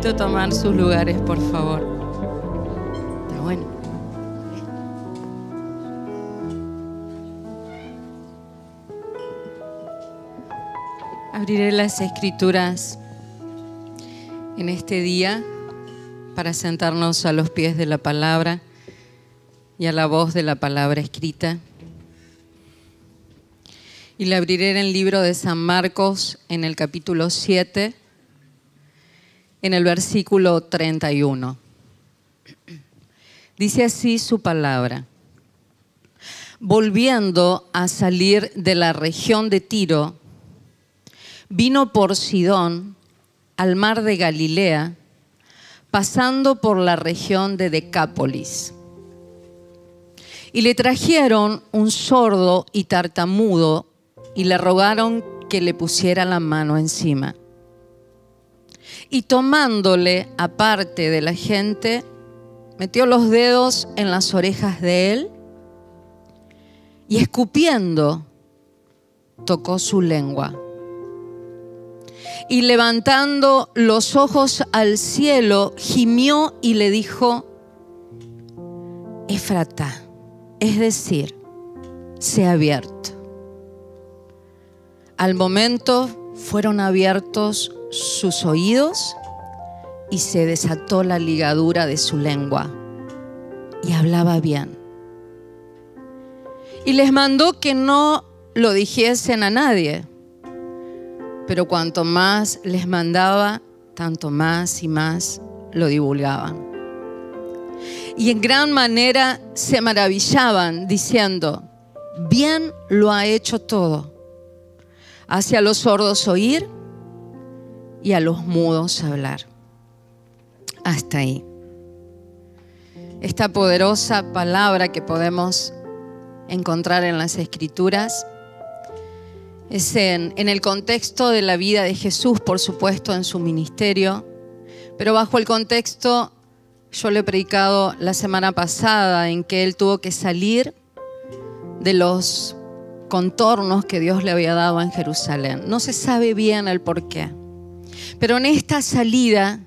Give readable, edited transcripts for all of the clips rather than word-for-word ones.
invito a tomar sus lugares, por favor. Está bueno. Abriré las Escrituras en este día para sentarnos a los pies de la palabra y a la voz de la palabra escrita. Y la abriré en el libro de San Marcos, en el capítulo 7, en el versículo 31. Dice así su palabra. Volviendo a salir de la región de Tiro, vino por Sidón al mar de Galilea, pasando por la región de Decápolis. Y le trajeron un sordo y tartamudo y le rogaron que le pusiera la mano encima. Y tomándole aparte de la gente, metió los dedos en las orejas de él y escupiendo, tocó su lengua. Y levantando los ojos al cielo, gimió y le dijo, Efratá, es decir, sea abierto. Al momento fueron abiertos sus oídos y se desató la ligadura de su lengua y hablaba bien. Y les mandó que no lo dijesen a nadie, pero cuanto más les mandaba, tanto más y más lo divulgaban. Y en gran manera se maravillaban, diciendo, bien lo ha hecho todo. Hace a los sordos oír y a los mudos hablar. Hasta ahí. Esta poderosa palabra que podemos encontrar en las Escrituras es en el contexto de la vida de Jesús, por supuesto, en su ministerio, pero bajo el contexto, yo le he predicado la semana pasada, en que él tuvo que salir de los contornos que Dios le había dado en Jerusalén. No se sabe bien el por qué, pero en esta salida,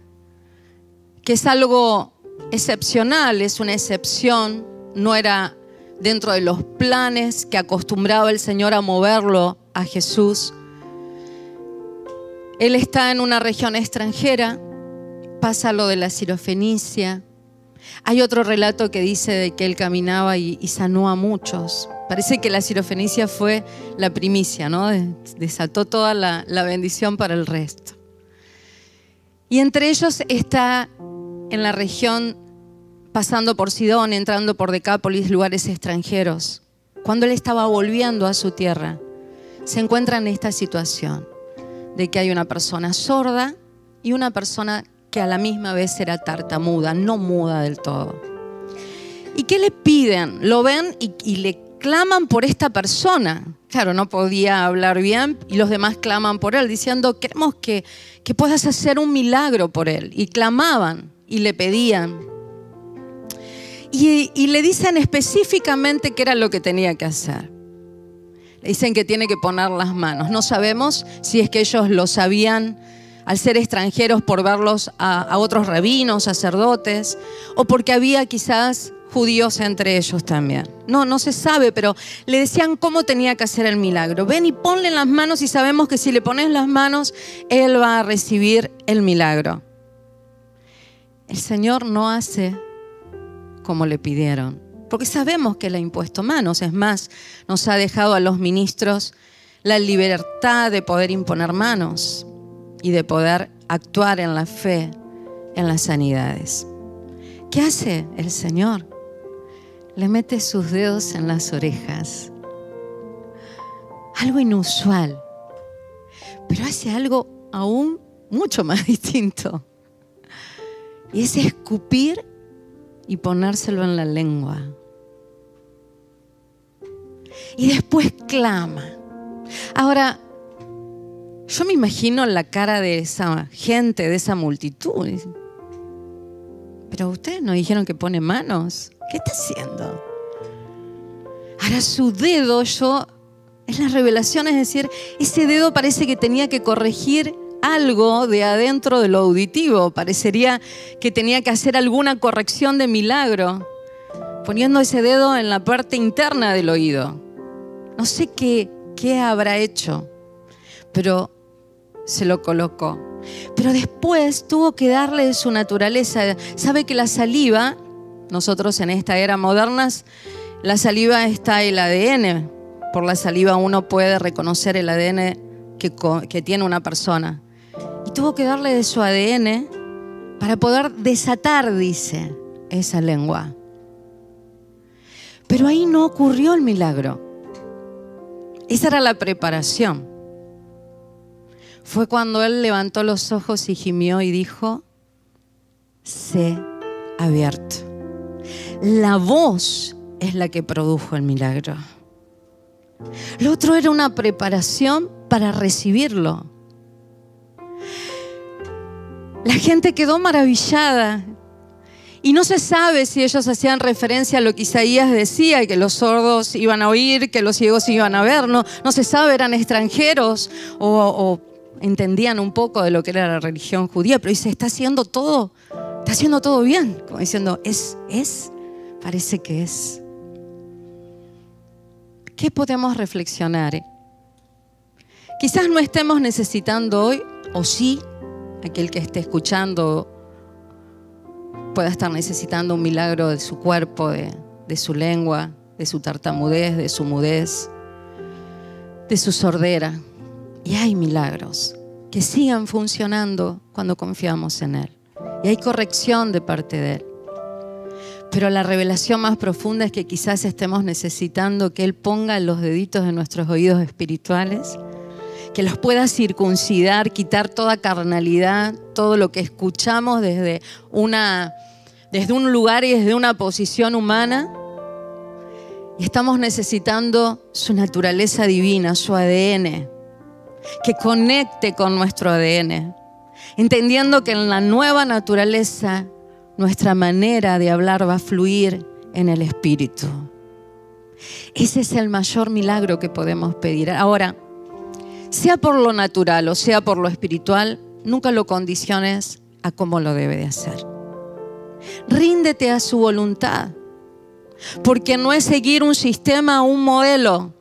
que es algo excepcional, es una excepción, no era dentro de los planes que acostumbraba el Señor a moverlo a Jesús. Él está en una región extranjera, pasa lo de la Sirofenicia. Hay otro relato que dice de que él caminaba y sanó a muchos. Parece que la Sirofenicia fue la primicia, ¿no? Desató toda la bendición para el resto. Y entre ellos está en la región, pasando por Sidón, entrando por Decápolis, lugares extranjeros. Cuando él estaba volviendo a su tierra, se encuentra en esta situación de que hay una persona sorda y una persona que a la misma vez era tartamuda, no muda del todo. ¿Y qué le piden? Lo ven y le claman por esta persona. Claro, no podía hablar bien y los demás claman por él, diciendo, queremos que puedas hacer un milagro por él. Y clamaban y le pedían. Y le dicen específicamente qué era lo que tenía que hacer. Le dicen que tiene que poner las manos. No sabemos si es que ellos lo sabían al ser extranjeros por verlos a otros rabinos, sacerdotes, o porque había quizás judíos entre ellos también. No se sabe, pero le decían cómo tenía que hacer el milagro. Ven y ponle las manos y sabemos que si le pones las manos, él va a recibir el milagro. El Señor no hace como le pidieron, porque sabemos que le ha impuesto manos. Es más, nos ha dejado a los ministros la libertad de poder imponer manos y de poder actuar en la fe, en las sanidades. ¿Qué hace el Señor? Le mete sus dedos en las orejas. Algo inusual, pero hace algo aún mucho más distinto. Y es escupir y ponérselo en la lengua. Y después clama. Ahora, yo me imagino la cara de esa gente, de esa multitud. Pero ustedes no dijeron que pone manos. ¿Qué está haciendo? Ahora su dedo, es la revelación, es decir, ese dedo parece que tenía que corregir algo de adentro de lo auditivo. Parecería que tenía que hacer alguna corrección de milagro, poniendo ese dedo en la parte interna del oído. No sé qué habrá hecho, pero se lo colocó. Pero después tuvo que darle de su naturaleza. Sabe que la saliva, nosotros en esta era moderna, la saliva está el ADN. Por la saliva uno puede reconocer el ADN que tiene una persona. Y tuvo que darle de su ADN para poder desatar, dice, esa lengua. Pero ahí no ocurrió el milagro. Esa era la preparación. Fue cuando él levantó los ojos y gimió y dijo, sé abierto. La voz es la que produjo el milagro. Lo otro era una preparación para recibirlo. La gente quedó maravillada. Y no se sabe si ellos hacían referencia a lo que Isaías decía, que los sordos iban a oír, que los ciegos iban a ver. No se sabe, eran extranjeros o entendían un poco de lo que era la religión judía. Pero dice, está haciendo todo bien. Como diciendo, parece que es. ¿Qué podemos reflexionar? Quizás no estemos necesitando hoy, o sí, aquel que esté escuchando pueda estar necesitando un milagro de su cuerpo, de su lengua, de su tartamudez, de su mudez, de su sordera. Y hay milagros que sigan funcionando cuando confiamos en Él. Y hay corrección de parte de Él. Pero la revelación más profunda es que quizás estemos necesitando que Él ponga los deditos de nuestros oídos espirituales, que los pueda circuncidar, quitar toda carnalidad, todo lo que escuchamos desde un lugar y desde una posición humana. Y estamos necesitando su naturaleza divina, su ADN, que conecte con nuestro ADN, entendiendo que en la nueva naturaleza nuestra manera de hablar va a fluir en el Espíritu. Ese es el mayor milagro que podemos pedir. Ahora, sea por lo natural o sea por lo espiritual, nunca lo condiciones a cómo lo debe de hacer. Ríndete a su voluntad, porque no es seguir un sistema o un modelo,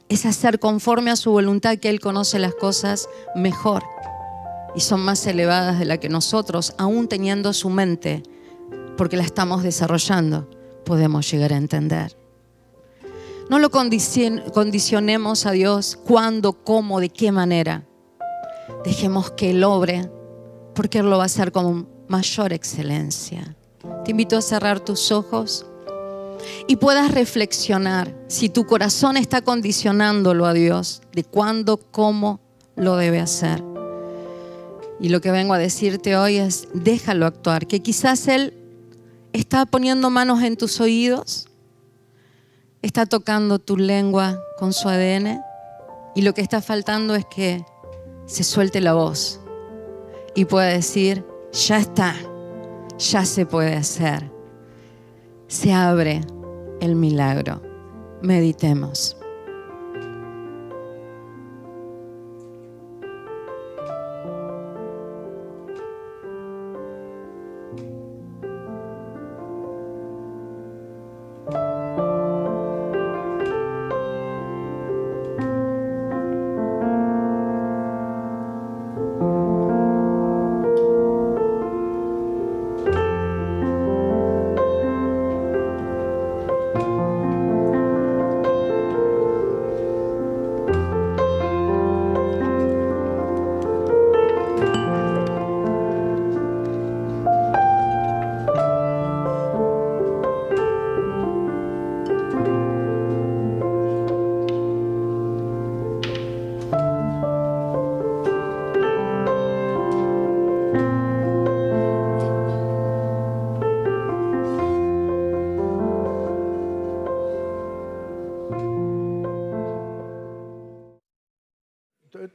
es hacer conforme a su voluntad, que Él conoce las cosas mejor y son más elevadas de la que nosotros, aún teniendo su mente, porque la estamos desarrollando, podemos llegar a entender. No lo condicionemos a Dios cuándo, cómo, de qué manera. Dejemos que Él obre, porque Él lo va a hacer con mayor excelencia. Te invito a cerrar tus ojos y puedas reflexionar si tu corazón está condicionándolo a Dios, de cuándo, cómo lo debe hacer. Y lo que vengo a decirte hoy es, déjalo actuar, que quizás Él está poniendo manos en tus oídos está tocando tu lengua con su ADN y lo que está faltando es que se suelte la voz y pueda decir, ya está, ya se puede hacer. Se abre el milagro. Meditemos.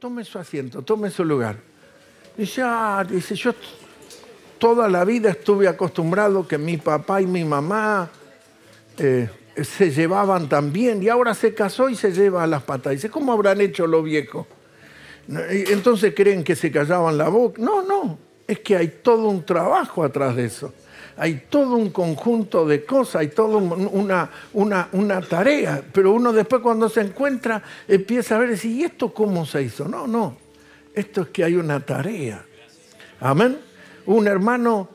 Tome su asiento, tome su lugar. Dice, yo toda la vida estuve acostumbrado que mi papá y mi mamá se llevaban tan bien y ahora se casó y se lleva a las patas. Dice, ¿cómo habrán hecho los viejos? Entonces creen que se callaban la boca. No, es que hay todo un trabajo atrás de eso. Hay todo un conjunto de cosas, hay toda una tarea. Pero uno después cuando se encuentra empieza a ver y dice, ¿y esto cómo se hizo? No, esto es que hay una tarea. Amén. Un hermano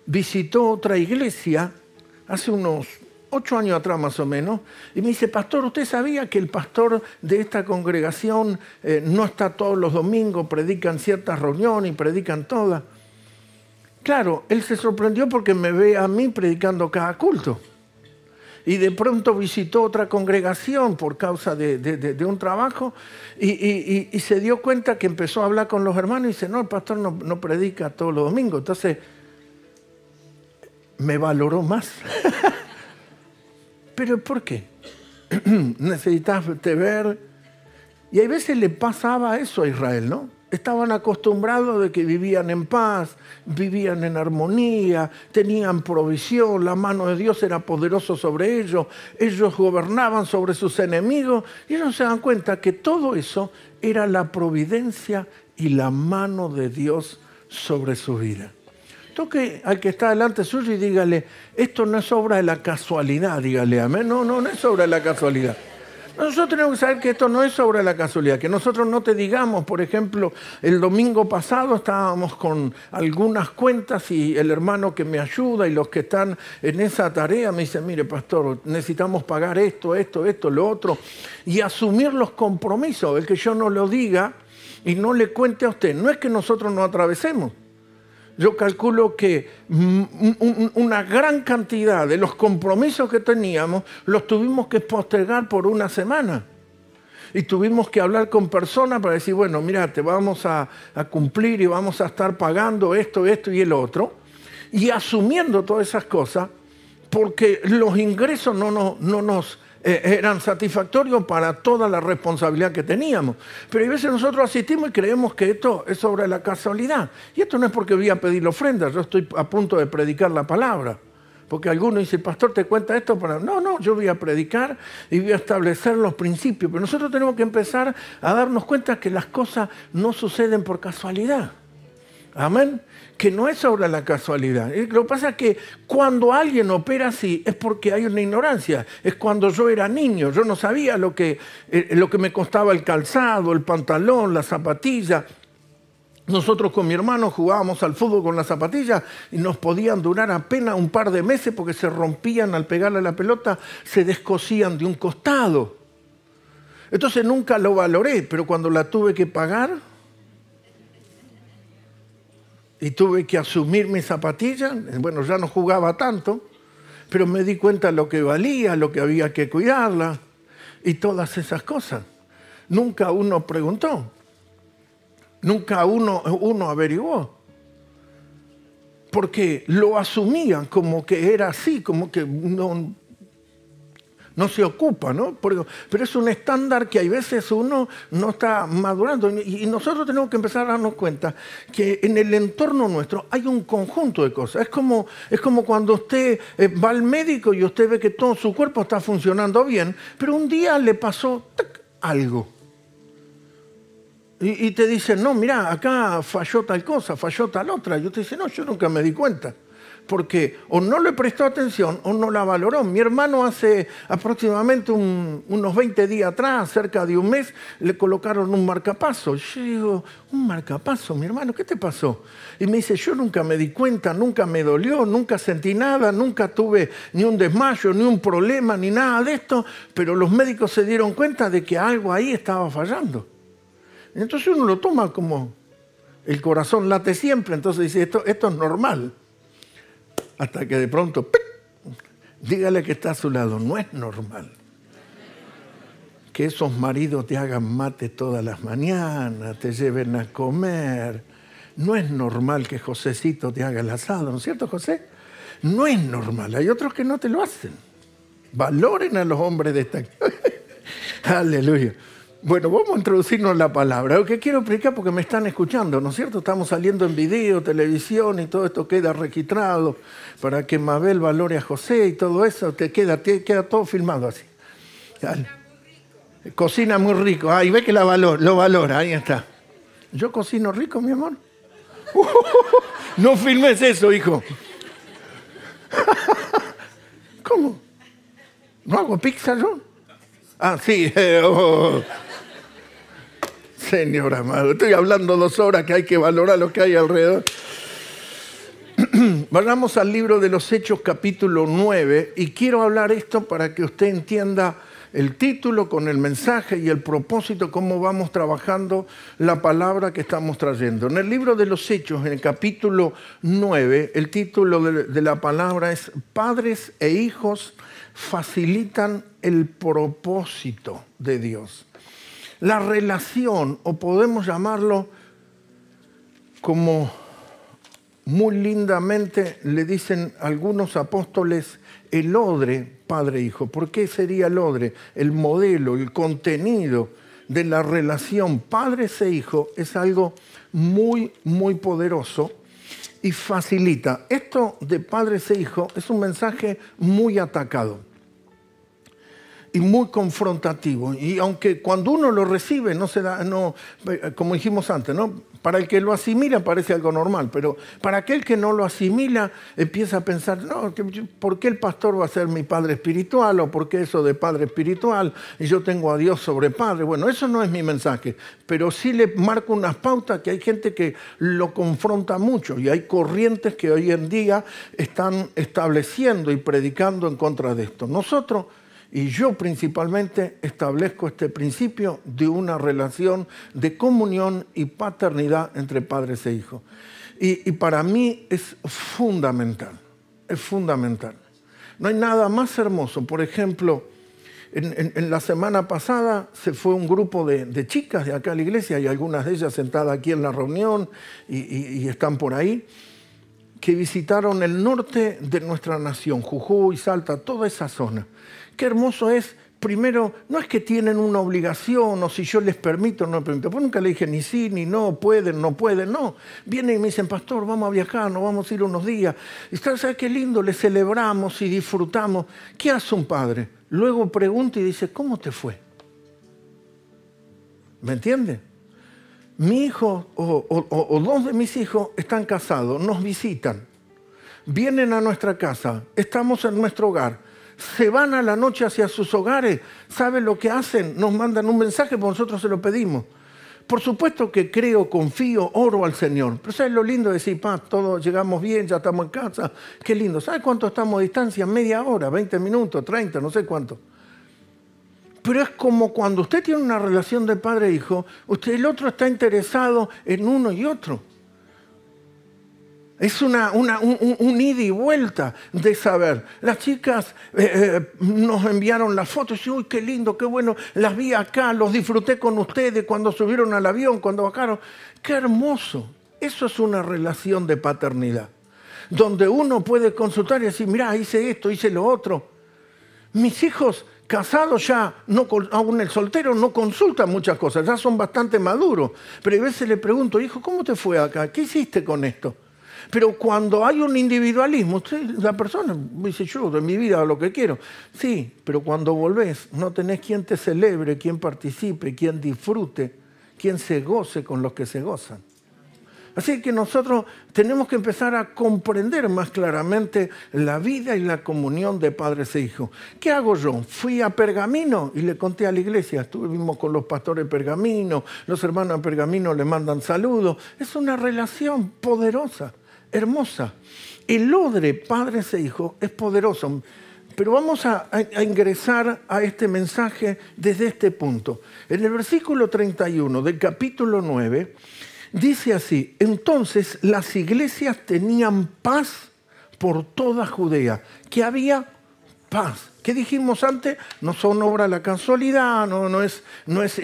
visitó otra iglesia hace unos 8 años atrás más o menos, y me dice, pastor, ¿usted sabía que el pastor de esta congregación no está todos los domingos, predican ciertas reuniones y predican todas? Claro, él se sorprendió porque me ve a mí predicando cada culto. Y de pronto visitó otra congregación por causa de un trabajo y se dio cuenta que empezó a hablar con los hermanos y dice, no, el pastor no predica todos los domingos. Entonces, me valoró más. ¿Pero por qué? Necesitas ver. Y a veces le pasaba eso a Israel, ¿no? Estaban acostumbrados de que vivían en paz, vivían en armonía, tenían provisión, la mano de Dios era poderoso sobre ellos, ellos gobernaban sobre sus enemigos y ellos se dan cuenta que todo eso era la providencia y la mano de Dios sobre su vida. Toque al que está delante suyo y dígale, esto no es obra de la casualidad, dígale, amén. No es obra de la casualidad. Nosotros tenemos que saber que esto no es sobre la casualidad, que nosotros no te digamos, por ejemplo, el domingo pasado estábamos con algunas cuentas y el hermano que me ayuda y los que están en esa tarea me dicen, mire pastor, necesitamos pagar esto, lo otro, y asumir los compromisos, el que yo no lo diga y no le cuente a usted, no es que nosotros no atravesemos. Yo calculo que una gran cantidad de los compromisos que teníamos los tuvimos que postergar por una semana. Y tuvimos que hablar con personas para decir, bueno, mira, te vamos a cumplir y vamos a estar pagando esto y el otro. Y asumiendo todas esas cosas, porque los ingresos no nos eran satisfactorios para toda la responsabilidad que teníamos. Pero a veces nosotros asistimos y creemos que esto es sobre la casualidad. Y esto no es porque voy a pedir la ofrenda, yo estoy a punto de predicar la palabra. Porque alguno dice, pastor, ¿te cuenta esto? No, yo voy a predicar y voy a establecer los principios. Pero nosotros tenemos que empezar a darnos cuenta que las cosas no suceden por casualidad. Amén. Que no es sobre la casualidad. Y lo que pasa es que cuando alguien opera así es porque hay una ignorancia. Es cuando yo era niño, yo no sabía lo que me costaba el calzado, el pantalón, la zapatilla. Nosotros con mi hermano jugábamos al fútbol con las zapatillas y nos podían durar apenas un par de meses porque se rompían al pegarle a la pelota, se descosían de un costado. Entonces nunca lo valoré, pero cuando la tuve que pagar y tuve que asumir mis zapatillas, bueno, ya no jugaba tanto, pero me di cuenta de lo que valía, lo que había que cuidarla y todas esas cosas. Nunca uno preguntó, nunca uno averiguó, porque lo asumían como que era así, como que no se ocupa, ¿no? Pero es un estándar que hay veces uno no está madurando. Y nosotros tenemos que empezar a darnos cuenta que en el entorno nuestro hay un conjunto de cosas. Es como cuando usted va al médico y usted ve que todo su cuerpo está funcionando bien, pero un día le pasó algo. Y te dicen, no, mira, acá falló tal cosa, falló tal otra. Y usted dice, no, yo nunca me di cuenta. Porque o no le prestó atención o no la valoró. Mi hermano hace aproximadamente unos 20 días atrás, cerca de un mes, le colocaron un marcapaso. Yo digo, ¿un marcapaso, mi hermano? ¿Qué te pasó? Y me dice, yo nunca me di cuenta, nunca me dolió, nunca sentí nada, nunca tuve ni un desmayo, ni un problema, ni nada de esto, pero los médicos se dieron cuenta de que algo ahí estaba fallando. Entonces uno lo toma como el corazón late siempre, entonces dice, esto es normal. Hasta que de pronto, ¡pic! Dígale que está a su lado, no es normal que esos maridos te hagan mate todas las mañanas, te lleven a comer. No es normal que Josecito te haga el asado, ¿no es cierto, José? No es normal, hay otros que no te lo hacen. Valoren a los hombres de esta... Aleluya. Bueno, vamos a introducirnos la palabra. Lo que quiero explicar porque me están escuchando, ¿no es cierto? Estamos saliendo en video, televisión y todo esto queda registrado para que Mabel valore a José y todo eso. Te queda todo filmado así. Cocina muy rico. Ah, y ve que lo valora, ahí está. ¿Yo cocino rico, mi amor? No filmes eso, hijo. ¿Cómo? ¿No hago pizza yo? Ah, sí. Señor amado, estoy hablando 2 horas que hay que valorar lo que hay alrededor. Vayamos al libro de los Hechos, capítulo 9, y quiero hablar esto para que usted entienda el título con el mensaje y el propósito, cómo vamos trabajando la palabra que estamos trayendo. En el libro de los Hechos, en el capítulo 9, el título de la palabra es Padres e hijos facilitan el propósito de Dios. La relación, o podemos llamarlo como muy lindamente le dicen algunos apóstoles, el odre padre-hijo. ¿Por qué sería el odre? El modelo, el contenido de la relación padres e hijo es algo muy, muy poderoso y facilita. Esto de padres e hijos es un mensaje muy atacado y muy confrontativo. Y aunque cuando uno lo recibe, no se da, no, como dijimos antes, ¿no? Para el que lo asimila parece algo normal, pero para aquel que no lo asimila empieza a pensar, no, ¿por qué el pastor va a ser mi padre espiritual? ¿O por qué eso de padre espiritual? Y yo tengo a Dios sobre padre. Bueno, eso no es mi mensaje, pero sí le marco unas pautas que hay gente que lo confronta mucho y hay corrientes que hoy en día están estableciendo y predicando en contra de esto. Nosotros, y yo principalmente, establezco este principio de una relación de comunión y paternidad entre padres e hijos. Y para mí es fundamental, es fundamental. No hay nada más hermoso. Por ejemplo, en la semana pasada se fue un grupo de chicas de acá a la iglesia, y algunas de ellas sentadas aquí en la reunión y están por ahí, que visitaron el norte de nuestra nación, Jujuy, Salta, toda esa zona. Qué hermoso es, primero, no es que tienen una obligación o si yo les permito o no les permito. Pues nunca le dije ni sí, ni no, pueden, no pueden, no. Vienen y me dicen, pastor, vamos a viajar, nos vamos a ir unos días. Y ¿sabes qué lindo? Le celebramos y disfrutamos. ¿Qué hace un padre? Luego pregunta y dice, ¿cómo te fue? ¿Me entiende? Mi hijo o 2 de mis hijos están casados, nos visitan, vienen a nuestra casa, estamos en nuestro hogar. Se van a la noche hacia sus hogares. ¿Saben lo que hacen? Nos mandan un mensaje, porque nosotros se lo pedimos. Por supuesto que creo, confío, oro al Señor. Pero ¿sabes lo lindo de decir, todos llegamos bien, ya estamos en casa? Qué lindo. ¿Sabes cuánto estamos a distancia? Media hora, 20 minutos, 30, no sé cuánto. Pero es como cuando usted tiene una relación de padre e hijo, el otro está interesado en uno y otro. Es un ida y vuelta de saber. Las chicas nos enviaron las fotos y uy, qué lindo, qué bueno, las vi acá, los disfruté con ustedes cuando subieron al avión, cuando bajaron. Qué hermoso. Eso es una relación de paternidad, donde uno puede consultar y decir, mirá, hice esto, hice lo otro. Mis hijos casado ya, aún el soltero no consulta muchas cosas, ya son bastante maduros. Pero a veces le pregunto, hijo, ¿cómo te fue acá? ¿Qué hiciste con esto? Pero cuando hay un individualismo, la persona dice, yo de mi vida hago lo que quiero. Sí, pero cuando volvés, no tenés quien te celebre, quien participe, quien disfrute, quien se goce con los que se gozan. Así que nosotros tenemos que empezar a comprender más claramente la vida y la comunión de padres e hijos. ¿Qué hago yo? Fui a Pergamino y le conté a la iglesia. Estuvimos con los pastores de Pergamino, los hermanos de Pergamino le mandan saludos. Es una relación poderosa, hermosa. El odre padres e hijos es poderoso. Pero vamos a ingresar a este mensaje desde este punto. En el versículo 31 del capítulo 9... dice así, entonces las iglesias tenían paz por toda Judea, que había paz. ¿Qué dijimos antes? No son obra de la casualidad, no es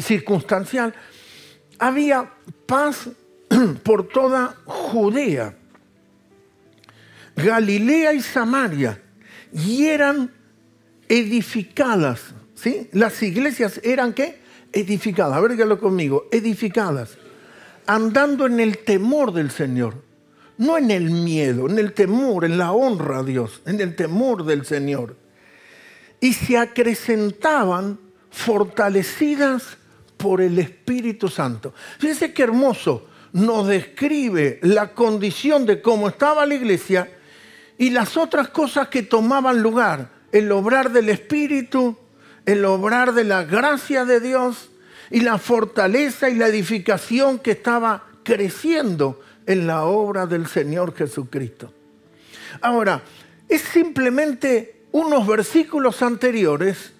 circunstancial. Había paz por toda Judea, Galilea y Samaria, y eran edificadas. ¿Sí? Las iglesias eran, ¿qué? Edificadas. A ver, dígalo conmigo, edificadas. Andando en el temor del Señor, no en el miedo, en el temor, en la honra a Dios, en el temor del Señor. Y se acrecentaban fortalecidas por el Espíritu Santo. Fíjense qué hermoso nos describe la condición de cómo estaba la iglesia y las otras cosas que tomaban lugar, el obrar del Espíritu, el obrar de la gracia de Dios, y la fortaleza y la edificación que estaba creciendo en la obra del Señor Jesucristo. Ahora, es simplemente unos versículos anteriores,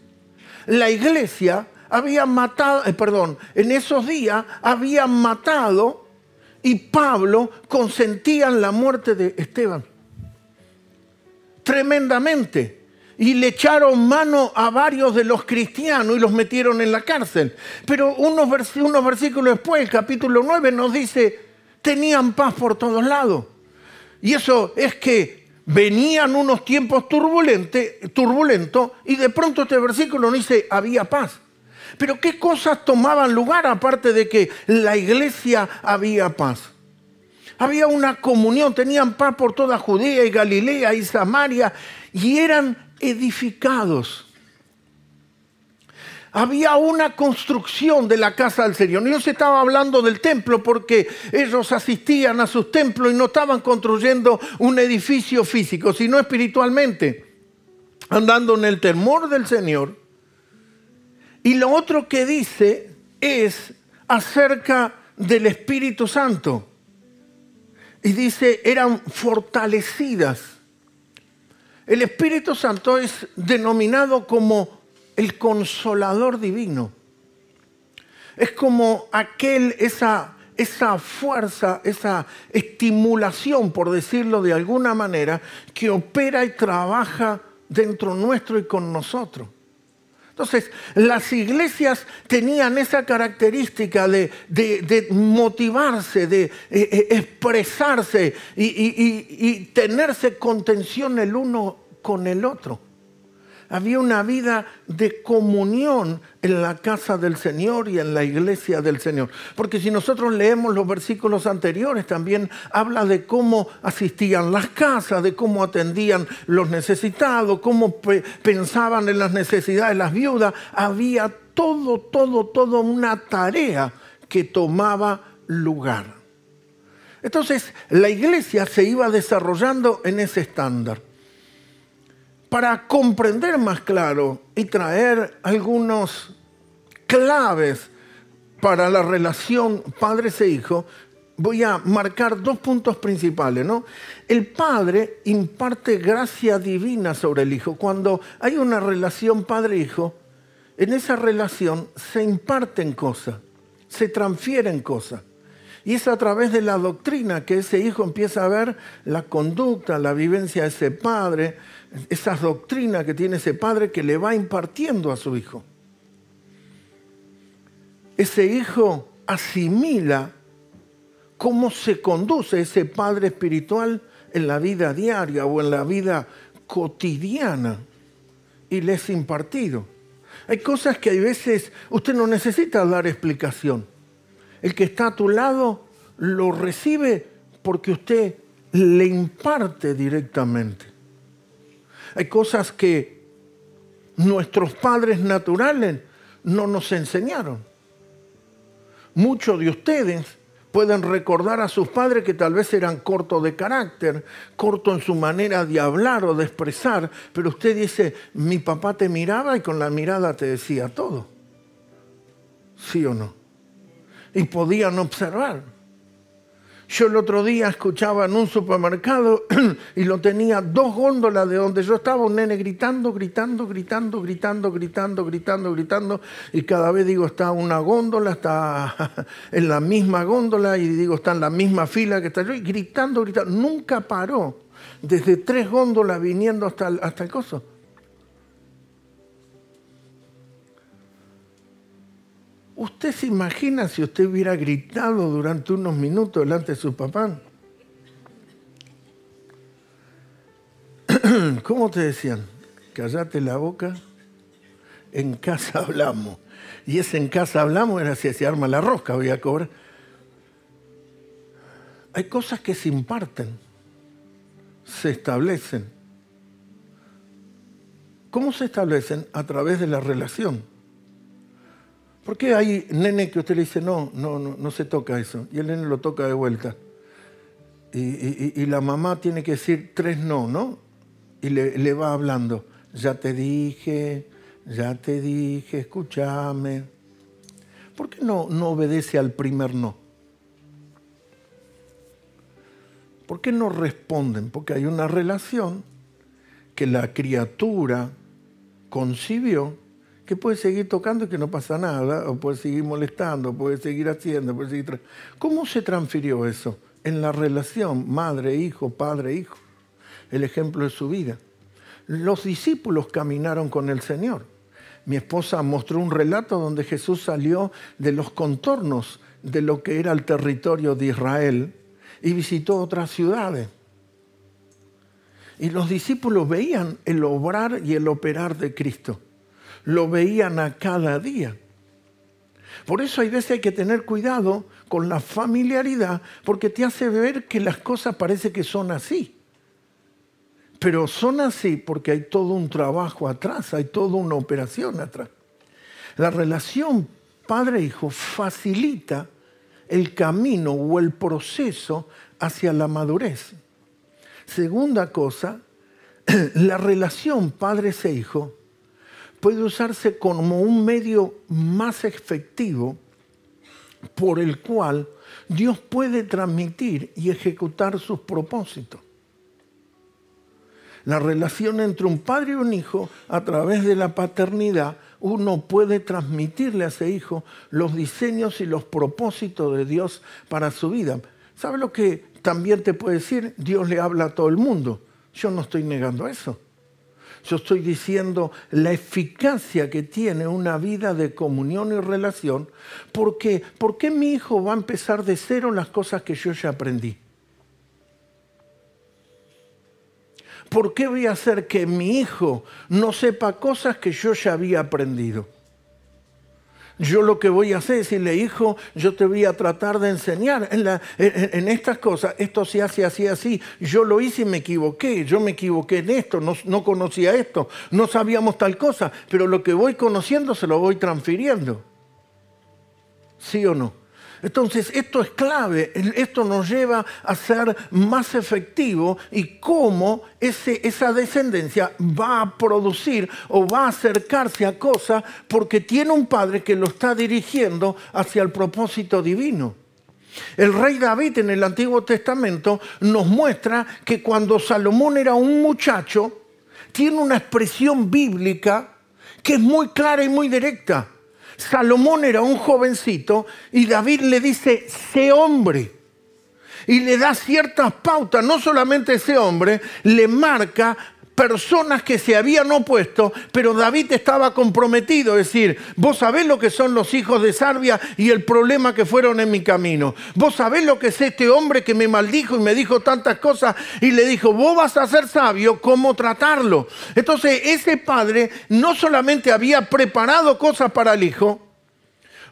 la iglesia había matado, en esos días habían matado y Pablo consentía en la muerte de Esteban. Tremendamente. Y le echaron mano a varios de los cristianos y los metieron en la cárcel. Pero unos versículos después, el capítulo 9 nos dice, tenían paz por todos lados. Y eso es que venían unos tiempos turbulentos y de pronto este versículo nos dice, había paz. Pero ¿qué cosas tomaban lugar aparte de que la iglesia había paz? Había una comunión, tenían paz por toda Judea y Galilea y Samaria y eran edificados. Había una construcción de la casa del Señor. No se estaba hablando del templo porque ellos asistían a sus templos y no estaban construyendo un edificio físico, sino espiritualmente, andando en el temor del Señor. Y lo otro que dice es acerca del Espíritu Santo. Y dice, eran fortalecidas. El Espíritu Santo es denominado como el Consolador Divino. Es como esa fuerza, esa estimulación, por decirlo de alguna manera, que opera y trabaja dentro nuestro y con nosotros. Entonces, las iglesias tenían esa característica de motivarse, de expresarse y tenerse contención el uno con el otro. Había una vida de comunión en la casa del Señor y en la iglesia del Señor. Porque si nosotros leemos los versículos anteriores, también habla de cómo asistían las casas, de cómo atendían los necesitados, cómo pensaban en las necesidades de las viudas. Había toda una tarea que tomaba lugar. Entonces, la iglesia se iba desarrollando en ese estándar. Para comprender más claro y traer algunos claves para la relación padres e hijos, voy a marcar dos puntos principales, ¿no? El padre imparte gracia divina sobre el hijo. Cuando hay una relación padre-hijo, en esa relación se imparten cosas, se transfieren cosas. Y es a través de la doctrina que ese hijo empieza a ver la conducta, la vivencia de ese padre, esas doctrinas que tiene ese padre que le va impartiendo a su hijo. Ese hijo asimila cómo se conduce ese padre espiritual en la vida diaria o en la vida cotidiana y le es impartido. Hay cosas que hay veces usted no necesita dar explicación. El que está a tu lado lo recibe porque usted le imparte directamente. Hay cosas que nuestros padres naturales no nos enseñaron. Muchos de ustedes pueden recordar a sus padres que tal vez eran cortos de carácter, cortos en su manera de hablar o de expresar, pero usted dice, mi papá te miraba y con la mirada te decía todo. ¿Sí o no? Y podían observar. Yo el otro día escuchaba en un supermercado y lo tenía 2 góndolas de donde yo estaba, un nene gritando, y cada vez digo, está una góndola, está en la misma góndola, y digo, está en la misma fila que está yo, y gritando, nunca paró, desde 3 góndolas viniendo hasta el coso. ¿Usted se imagina si usted hubiera gritado durante unos minutos delante de su papá? ¿Cómo te decían? Cállate la boca, en casa hablamos. Y ese en casa hablamos era si se arma la rosca, voy a cobrar. Hay cosas que se imparten, se establecen. ¿Cómo se establecen? A través de la relación. ¿Por qué hay nene que usted le dice, no se toca eso? Y el nene lo toca de vuelta. Y la mamá tiene que decir 3 no, ¿no? Y le va hablando. Ya te dije, escúchame. ¿Por qué no obedece al primer no? ¿Por qué no responden? Porque hay una relación que la criatura concibió, que puede seguir tocando y que no pasa nada, o puede seguir molestando, puede seguir haciendo, puede seguir... ¿Cómo se transfirió eso? En la relación madre-hijo, padre-hijo. El ejemplo de su vida. Los discípulos caminaron con el Señor. Mi esposa mostró un relato donde Jesús salió de los contornos de lo que era el territorio de Israel y visitó otras ciudades. Y los discípulos veían el obrar y el operar de Cristo. Lo veían a cada día. Por eso hay veces hay que tener cuidado con la familiaridad, porque te hace ver que las cosas parece que son así. Pero son así porque hay todo un trabajo atrás, hay toda una operación atrás. La relación padre-hijo facilita el camino o el proceso hacia la madurez. Segunda cosa, la relación padres e hijo puede usarse como un medio más efectivo por el cual Dios puede transmitir y ejecutar sus propósitos. La relación entre un padre y un hijo, a través de la paternidad, uno puede transmitirle a ese hijo los diseños y los propósitos de Dios para su vida. ¿Sabe lo que también te puede decir? Dios le habla a todo el mundo. Yo no estoy negando eso. Yo estoy diciendo la eficacia que tiene una vida de comunión y relación, porque ¿por qué mi hijo va a empezar de cero las cosas que yo ya aprendí? ¿Por qué voy a hacer que mi hijo no sepa cosas que yo ya había aprendido? Yo lo que voy a hacer es decirle, hijo, yo te voy a tratar de enseñar en estas cosas. Esto se hace así, así. Yo lo hice y me equivoqué. Yo me equivoqué en esto, no conocía esto, no sabíamos tal cosa. Pero lo que voy conociendo se lo voy transfiriendo. ¿Sí o no? Entonces, esto es clave. Esto nos lleva a ser más efectivo y cómo esa descendencia va a producir o va a acercarse a cosas porque tiene un padre que lo está dirigiendo hacia el propósito divino. El rey David en el Antiguo Testamento nos muestra que cuando Salomón era un muchacho, tiene una expresión bíblica que es muy clara y muy directa. Salomón era un jovencito y David le dice, sé hombre. Y le da ciertas pautas, no solamente ese hombre, le marca personas que se habían opuesto, pero David estaba comprometido. Es decir, vos sabés lo que son los hijos de Sarbia y el problema que fueron en mi camino. Vos sabés lo que es este hombre que me maldijo y me dijo tantas cosas, y le dijo, vos vas a ser sabio cómo tratarlo. Entonces ese padre no solamente había preparado cosas para el hijo,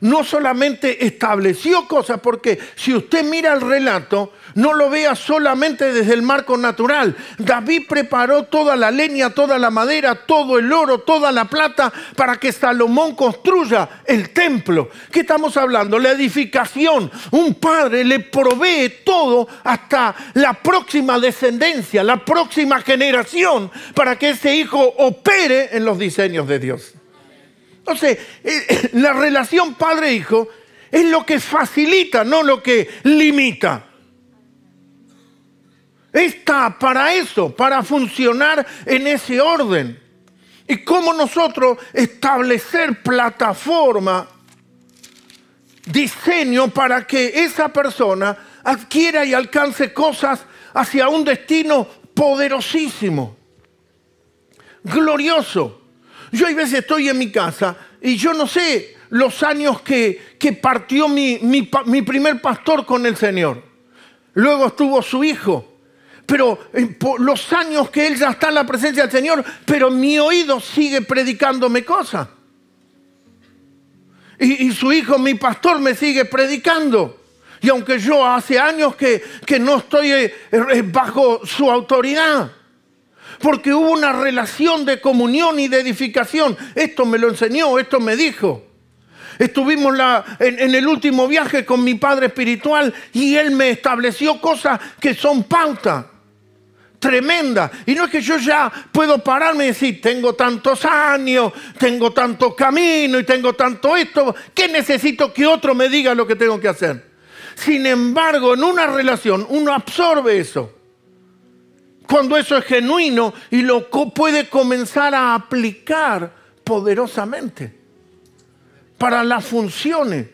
no solamente estableció cosas, porque si usted mira el relato, no lo vea solamente desde el marco natural. David preparó toda la leña, toda la madera, todo el oro, toda la plata para que Salomón construya el templo. ¿Qué estamos hablando? La edificación. Un padre le provee todo hasta la próxima descendencia, la próxima generación, para que ese hijo opere en los diseños de Dios. Entonces, la relación padre-hijo es lo que facilita, no lo que limita. Está para eso, para funcionar en ese orden. Y cómo nosotros establecer plataforma, diseño para que esa persona adquiera y alcance cosas hacia un destino poderosísimo, glorioso. Yo hay veces estoy en mi casa y yo no sé los años que partió mi primer pastor con el Señor. Luego estuvo su hijo. Pero por los años que él ya está en la presencia del Señor, pero mi oído sigue predicándome cosas. Y su hijo, mi pastor, me sigue predicando. Y aunque yo hace años que no estoy bajo su autoridad, porque hubo una relación de comunión y de edificación. Esto me lo enseñó, esto me dijo. Estuvimos en el último viaje con mi padre espiritual y él me estableció cosas que son pauta tremenda. Y no es que yo ya puedo pararme y decir, tengo tantos años, tengo tanto camino y tengo tanto esto, ¿qué necesito que otro me diga lo que tengo que hacer? Sin embargo, en una relación uno absorbe eso. Cuando eso es genuino y lo puede comenzar a aplicar poderosamente para las funciones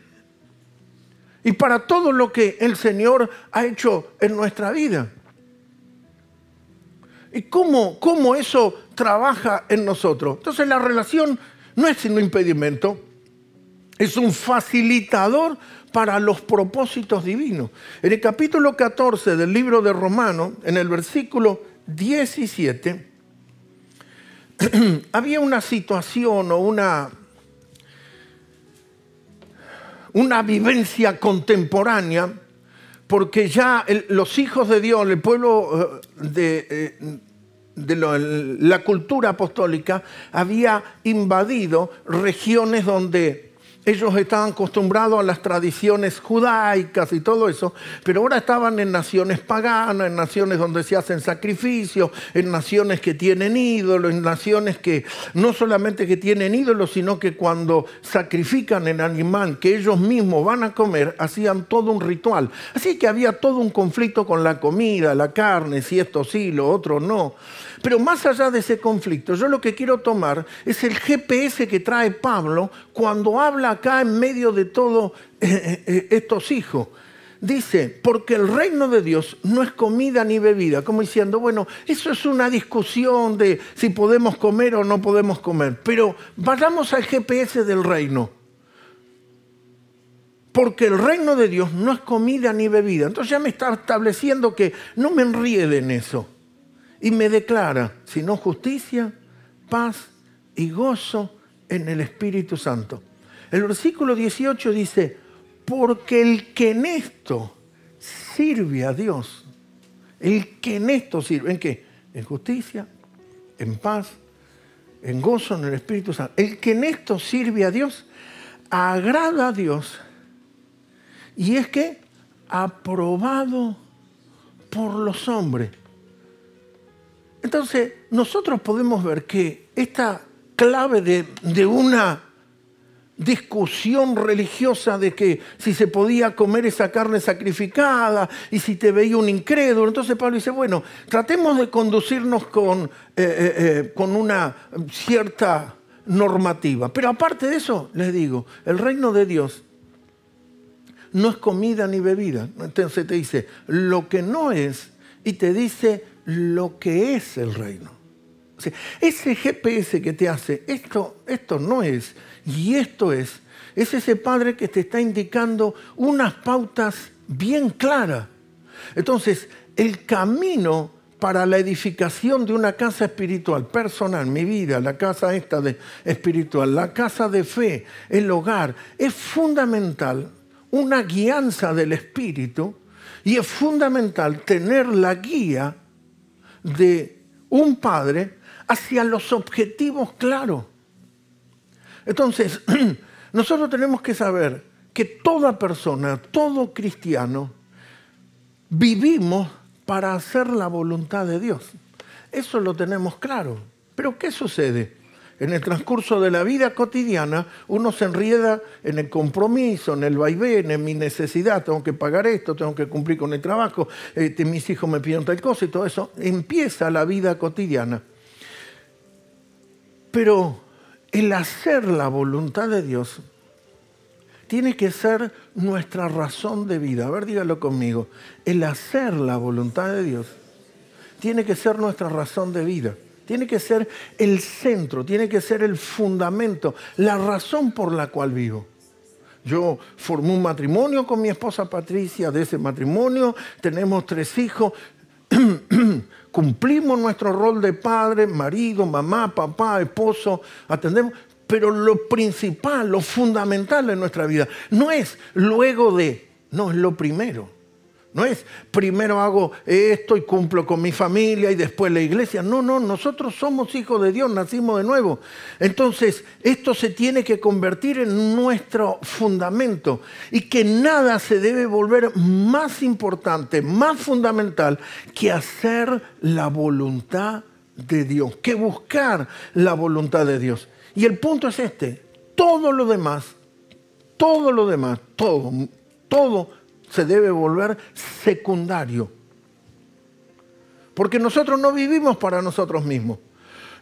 y para todo lo que el Señor ha hecho en nuestra vida. ¿Y cómo eso trabaja en nosotros? Entonces la relación no es un impedimento, es un facilitador para los propósitos divinos. En el capítulo 14 del libro de Romanos, en el versículo 17, había una situación o una vivencia contemporánea, porque ya los hijos de Dios, el pueblo de la cultura apostólica, había invadido regiones donde ellos estaban acostumbrados a las tradiciones judaicas y todo eso, pero ahora estaban en naciones paganas, en naciones donde se hacen sacrificios, en naciones que tienen ídolos, en naciones que no solamente que tienen ídolos, sino que cuando sacrifican el animal que ellos mismos van a comer, hacían todo un ritual. Así que había todo un conflicto con la comida, la carne, si esto sí, lo otro no. Pero más allá de ese conflicto, yo lo que quiero tomar es el GPS que trae Pablo cuando habla acá en medio de todos estos hijos. Dice, porque el reino de Dios no es comida ni bebida. Como diciendo, bueno, eso es una discusión de si podemos comer o no podemos comer. Pero vayamos al GPS del reino. Porque el reino de Dios no es comida ni bebida. Entonces ya me está estableciendo que no me enriede en eso. Y me declara, sino justicia, paz y gozo en el Espíritu Santo. El versículo 18 dice, porque el que en esto sirve a Dios, el que en esto sirve, ¿en qué? En justicia, en paz, en gozo en el Espíritu Santo. El que en esto sirve a Dios, agrada a Dios y es que aprobado por los hombres. Entonces, nosotros podemos ver que esta clave de una discusión religiosa de que si se podía comer esa carne sacrificada y si te veía un incrédulo, entonces Pablo dice, bueno, tratemos de conducirnos con una cierta normativa. Pero aparte de eso, les digo, el reino de Dios no es comida ni bebida. Entonces te dice lo que no es y te dice lo que es el reino. O sea, ese GPS que te hace, esto no es, y esto es ese Padre que te está indicando unas pautas bien claras. Entonces, el camino para la edificación de una casa espiritual personal, mi vida, la casa esta espiritual, la casa de fe, el hogar, es fundamental una guianza del Espíritu y es fundamental tener la guía de un Padre hacia los objetivos claros. Entonces, nosotros tenemos que saber que toda persona, todo cristiano, vivimos para hacer la voluntad de Dios. Eso lo tenemos claro. Pero ¿qué sucede? En el transcurso de la vida cotidiana, uno se enrieda en el compromiso, en el vaivén, en mi necesidad. Tengo que pagar esto, tengo que cumplir con el trabajo, mis hijos me piden tal cosa y todo eso. Empieza la vida cotidiana. Pero el hacer la voluntad de Dios tiene que ser nuestra razón de vida. A ver, dígalo conmigo. El hacer la voluntad de Dios tiene que ser nuestra razón de vida. Tiene que ser el centro, tiene que ser el fundamento, la razón por la cual vivo. Yo formé un matrimonio con mi esposa Patricia. De ese matrimonio tenemos 3 hijos. Cumplimos nuestro rol de padre, marido, mamá, papá, esposo. Atendemos. Pero lo principal, lo fundamental en nuestra vida no es luego de, no, es lo primero. No es primero hago esto y cumplo con mi familia y después la iglesia. No, nosotros somos hijos de Dios, nacimos de nuevo. Entonces, esto se tiene que convertir en nuestro fundamento y que nada se debe volver más importante, más fundamental que hacer la voluntad de Dios, que buscar la voluntad de Dios. Y el punto es este: todo lo demás, todo se debe volver secundario. Porque nosotros no vivimos para nosotros mismos.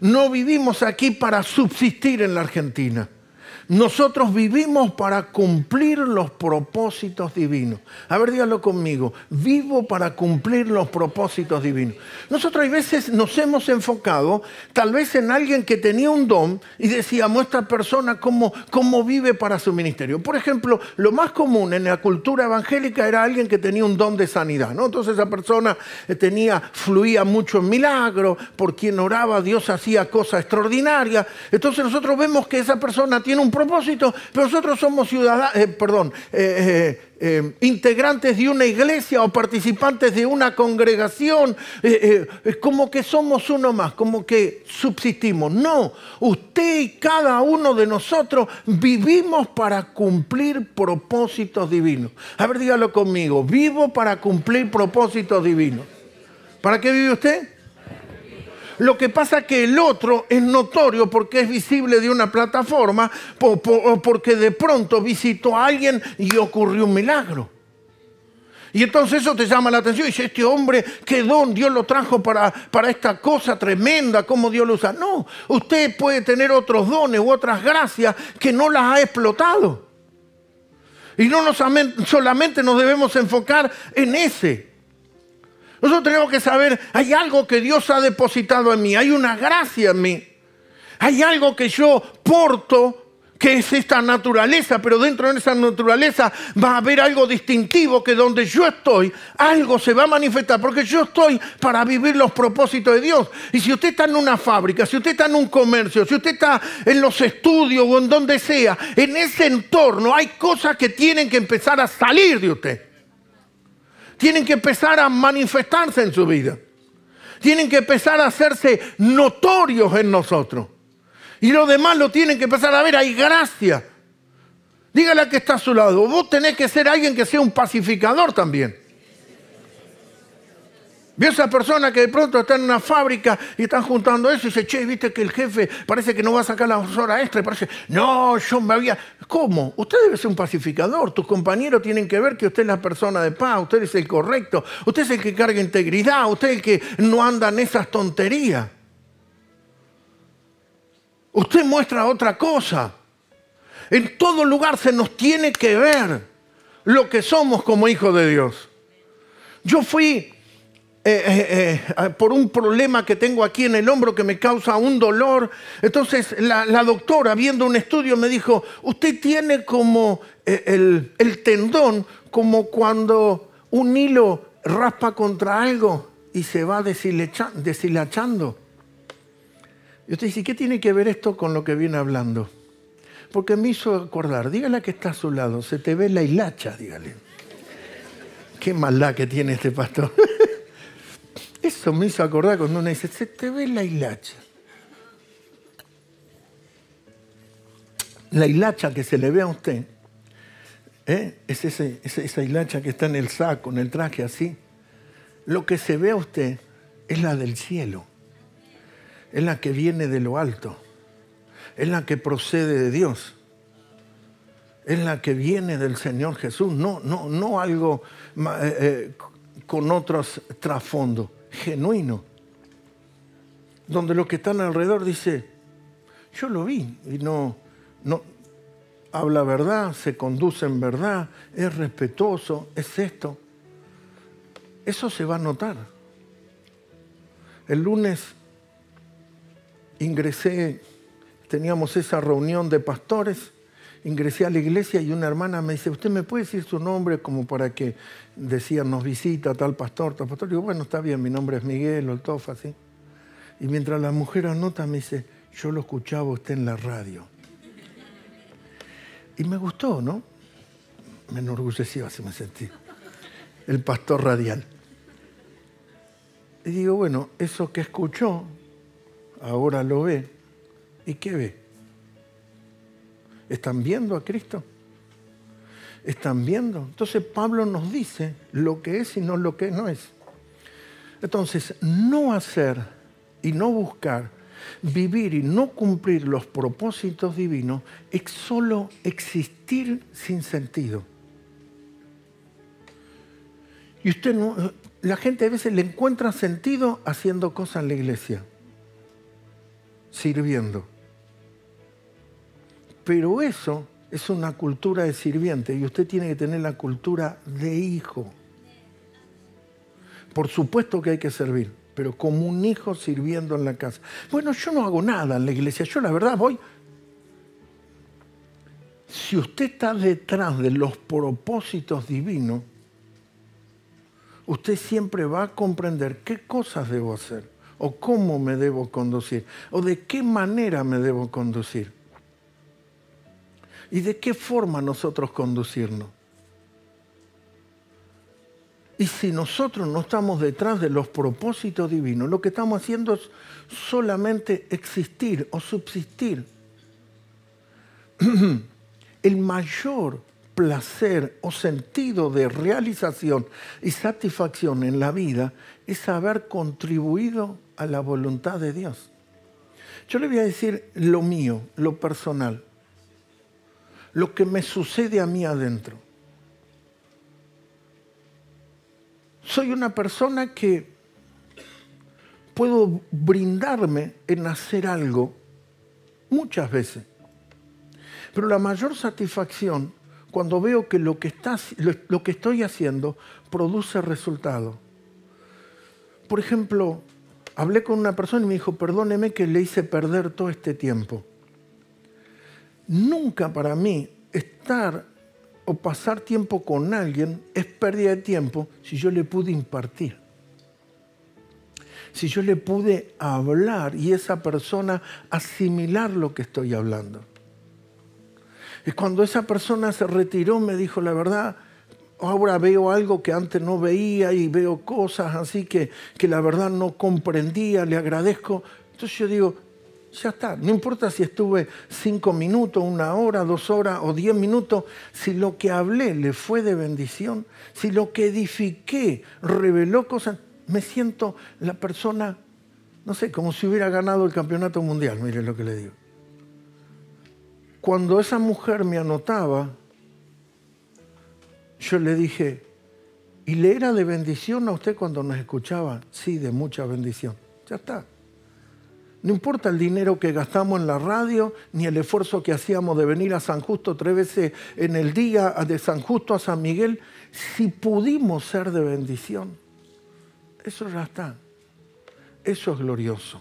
No vivimos aquí para subsistir en la Argentina. Nosotros vivimos para cumplir los propósitos divinos. A ver, dígalo conmigo. Vivo para cumplir los propósitos divinos. Nosotros a veces nos hemos enfocado tal vez en alguien que tenía un don y decíamos, esta persona cómo vive para su ministerio. Por ejemplo, lo más común en la cultura evangélica era alguien que tenía un don de sanidad, ¿no? Entonces esa persona fluía mucho en milagros, por quien oraba Dios hacía cosas extraordinarias. Entonces nosotros vemos que esa persona tiene un propósito, pero nosotros somos integrantes de una iglesia o participantes de una congregación, como que somos uno más, como que subsistimos. No, usted y cada uno de nosotros vivimos para cumplir propósitos divinos. A ver, dígalo conmigo. Vivo para cumplir propósitos divinos. ¿Para qué vive usted? Lo que pasa es que el otro es notorio porque es visible de una plataforma o porque de pronto visitó a alguien y ocurrió un milagro. Y entonces eso te llama la atención y dice, este hombre, qué don, Dios lo trajo para esta cosa tremenda, cómo Dios lo usa. No, usted puede tener otros dones u otras gracias que no las ha explotado. Y no solamente nos debemos enfocar en ese. Nosotros tenemos que saber, hay algo que Dios ha depositado en mí, hay una gracia en mí, hay algo que yo porto, que es esta naturaleza, pero dentro de esa naturaleza va a haber algo distintivo que donde yo estoy, algo se va a manifestar, porque yo estoy para vivir los propósitos de Dios. Y si usted está en una fábrica, si usted está en un comercio, si usted está en los estudios o en donde sea, en ese entorno hay cosas que tienen que empezar a salir de usted. Tienen que empezar a manifestarse en su vida. Tienen que empezar a hacerse notorios en nosotros. Y los demás lo tienen que empezar a ver. Hay gracia. Dígale al que está a su lado. Vos tenés que ser alguien que sea un pacificador también. Vio esa persona que de pronto está en una fábrica y están juntando eso y dice, che, viste que el jefe parece que no va a sacar las horas extra. Y parece, no, yo me había... ¿Cómo? Usted debe ser un pacificador. Tus compañeros tienen que ver que usted es la persona de paz, usted es el correcto, usted es el que carga integridad, usted es el que no anda en esas tonterías. Usted muestra otra cosa. En todo lugar se nos tiene que ver lo que somos como hijos de Dios. Yo fui por un problema que tengo aquí en el hombro que me causa un dolor. Entonces la doctora, viendo un estudio, me dijo, usted tiene como el tendón, como cuando un hilo raspa contra algo y se va deshilachando. Y usted dice, ¿qué tiene que ver esto con lo que viene hablando? Porque me hizo acordar, dígale que está a su lado, se te ve la hilacha, dígale. Qué maldad que tiene este pastor. Eso me hizo acordar cuando uno dice, se te ve la hilacha. La hilacha que se le ve a usted, es esa hilacha que está en el saco, en el traje así. Lo que se ve a usted es la del cielo. Es la que viene de lo alto. Es la que procede de Dios. Es la que viene del Señor Jesús. No algo con otros trasfondos. Genuino. Donde los que están alrededor dice, yo lo vi y no habla verdad, se conduce en verdad, es respetuoso, es esto. Eso se va a notar. El lunes ingresé, teníamos esa reunión de pastores, ingresé a la iglesia y una hermana me dice, ¿usted me puede decir su nombre como para que decían nos visita tal pastor, tal pastor? Digo, bueno, está bien, mi nombre es Miguel, Oltofa, así. Y mientras la mujer anota me dice, yo lo escuchaba a usted en la radio. Y me gustó, ¿no? Me enorgulleció, así me sentí. El pastor radial. Y digo, bueno, eso que escuchó, ahora lo ve. ¿Y qué ve? ¿Están viendo a Cristo? ¿Están viendo? Entonces Pablo nos dice lo que es y no lo que no es. Entonces, no hacer y no buscar, vivir y no cumplir los propósitos divinos es solo existir sin sentido. Y usted no, la gente a veces le encuentra sentido haciendo cosas en la iglesia, sirviendo. Pero eso es una cultura de sirviente y usted tiene que tener la cultura de hijo. Por supuesto que hay que servir, pero como un hijo sirviendo en la casa. Bueno, yo no hago nada en la iglesia, yo la verdad voy. Si usted está detrás de los propósitos divinos, usted siempre va a comprender qué cosas debo hacer, o cómo me debo conducir, o de qué manera me debo conducir. ¿Y de qué forma nosotros conducirnos? Y si nosotros no estamos detrás de los propósitos divinos, lo que estamos haciendo es solamente existir o subsistir. El mayor placer o sentido de realización y satisfacción en la vida es haber contribuido a la voluntad de Dios. Yo le voy a decir lo mío, lo personal, lo que me sucede a mí adentro. Soy una persona que puedo brindarme en hacer algo muchas veces. Pero la mayor satisfacción cuando veo que lo que estoy haciendo produce resultado. Por ejemplo, hablé con una persona y me dijo, perdóneme que le hice perder todo este tiempo. Nunca para mí estar o pasar tiempo con alguien es pérdida de tiempo si yo le pude impartir. Si yo le pude hablar y esa persona asimilar lo que estoy hablando. Y cuando esa persona se retiró me dijo, la verdad, ahora veo algo que antes no veía y veo cosas así que la verdad no comprendía, le agradezco. Entonces yo digo, ya está, no importa si estuve 5 minutos, 1 hora, 2 horas o 10 minutos, si lo que hablé le fue de bendición, si lo que edifiqué reveló cosas, me siento la persona, no sé, como si hubiera ganado el campeonato mundial, mire lo que le digo. Cuando esa mujer me anotaba, yo le dije, ¿y le era de bendición a usted cuando nos escuchaba? Sí, de mucha bendición. Ya está. No importa el dinero que gastamos en la radio, ni el esfuerzo que hacíamos de venir a San Justo 3 veces en el día, de San Justo a San Miguel. Si pudimos ser de bendición, Eso ya está. Eso es glorioso.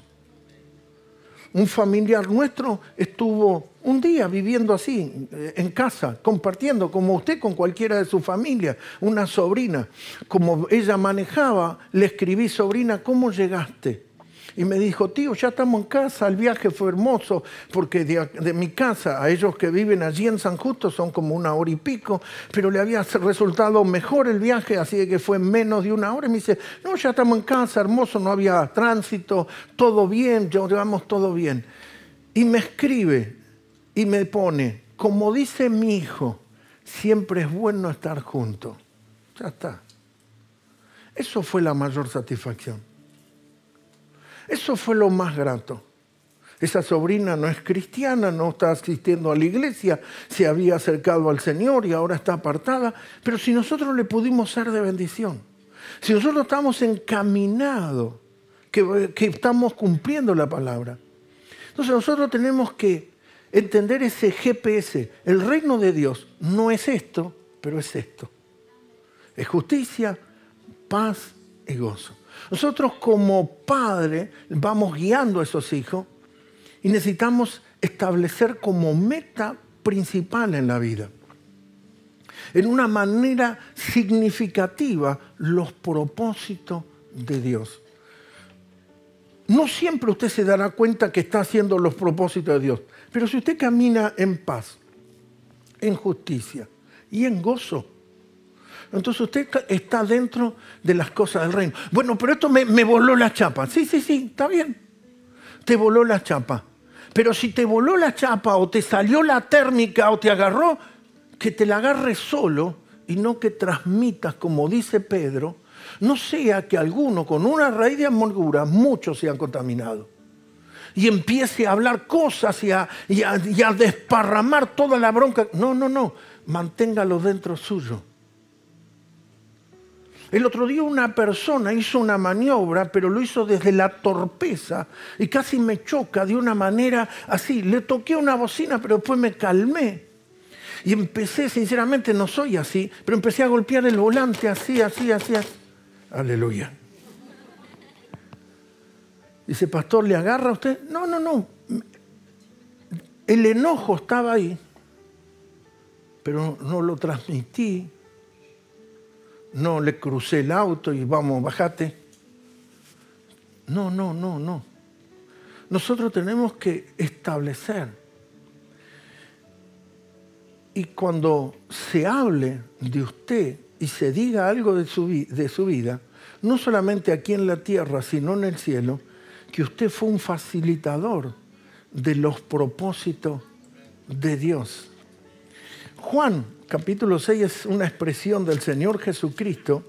Un familiar nuestro estuvo un día viviendo así, en casa, compartiendo, como usted con cualquiera de su familia, una sobrina. Como ella manejaba, le escribí: sobrina, ¿cómo llegaste? Y me dijo: tío, ya estamos en casa, el viaje fue hermoso, porque de mi casa a ellos que viven allí en San Justo son como 1 hora y pico, pero le había resultado mejor el viaje, así que fue en menos de 1 hora. Y me dice: no, ya estamos en casa, hermoso, no había tránsito, todo bien, llevamos todo bien. Y me escribe y me pone: como dice mi hijo, siempre es bueno estar juntos. Ya está. Eso fue la mayor satisfacción. Eso fue lo más grato. Esa sobrina no es cristiana, no está asistiendo a la iglesia, se había acercado al Señor y ahora está apartada. Pero si nosotros le pudimos ser de bendición, si nosotros estamos encaminados, que estamos cumpliendo la palabra, entonces nosotros tenemos que entender ese GPS. El reino de Dios no es esto, pero es esto. Es justicia, paz y gozo. Nosotros como padres vamos guiando a esos hijos y necesitamos establecer como meta principal en la vida, en una manera significativa, los propósitos de Dios. No siempre usted se dará cuenta que está haciendo los propósitos de Dios, pero si usted camina en paz, en justicia y en gozo, entonces usted está dentro de las cosas del reino. Bueno, pero esto me voló la chapa. Sí, está bien. Te voló la chapa. Pero si te voló la chapa o te salió la térmica o te agarró, que te la agarres solo y no que transmitas, como dice Pedro, no sea que alguno con una raíz de amargura, muchos se han contaminado. Y empiece a hablar cosas y a desparramar toda la bronca. No. Manténgalo dentro suyo. El otro día una persona hizo una maniobra, pero lo hizo desde la torpeza y casi me choca de una manera así. Le toqué una bocina, pero después me calmé. Y empecé, sinceramente no soy así, pero empecé a golpear el volante así. Aleluya. Dice: pastor, ¿le agarra a usted? No. El enojo estaba ahí, pero no lo transmití. No le crucé el auto y vamos, bájate. No. Nosotros tenemos que establecer. Y cuando se hable de usted y se diga algo de su vida, no solamente aquí en la tierra, sino en el cielo, que usted fue un facilitador de los propósitos de Dios. Juan capítulo 6 es una expresión del Señor Jesucristo.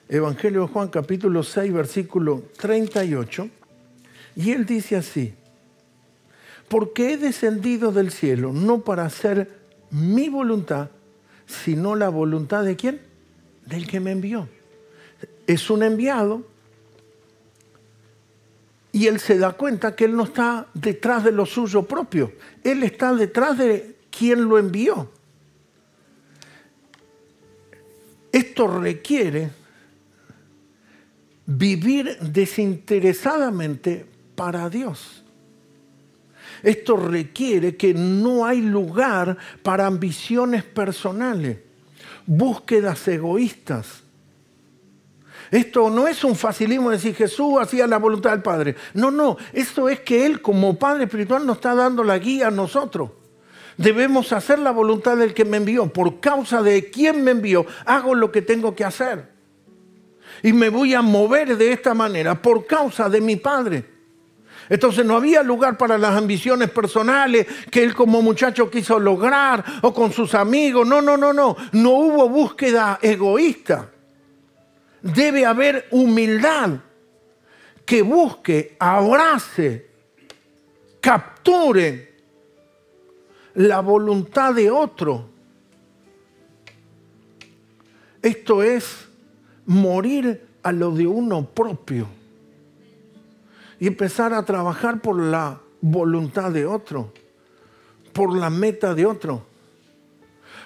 Evangelio de Juan, capítulo 6, versículo 38. Y él dice así: porque he descendido del cielo, no para hacer mi voluntad, sino la voluntad ¿de quién? Del que me envió. Es un enviado y él se da cuenta que él no está detrás de lo suyo propio. Él está detrás de quien lo envió. Esto requiere vivir desinteresadamente para Dios. Esto requiere que no hay lugar para ambiciones personales, búsquedas egoístas. Esto no es un facilismo de decir Jesús hacía la voluntad del Padre. No. Esto es que Él como Padre espiritual nos está dando la guía a nosotros. Debemos hacer la voluntad del que me envió. Por causa de quien me envió, hago lo que tengo que hacer. Y me voy a mover de esta manera por causa de mi Padre. Entonces no había lugar para las ambiciones personales que él como muchacho quiso lograr o con sus amigos. No. No hubo búsqueda egoísta. Debe haber humildad que busque, abrace, capture la voluntad de otro. Esto es morir a lo de uno propio y empezar a trabajar por la voluntad de otro, por la meta de otro.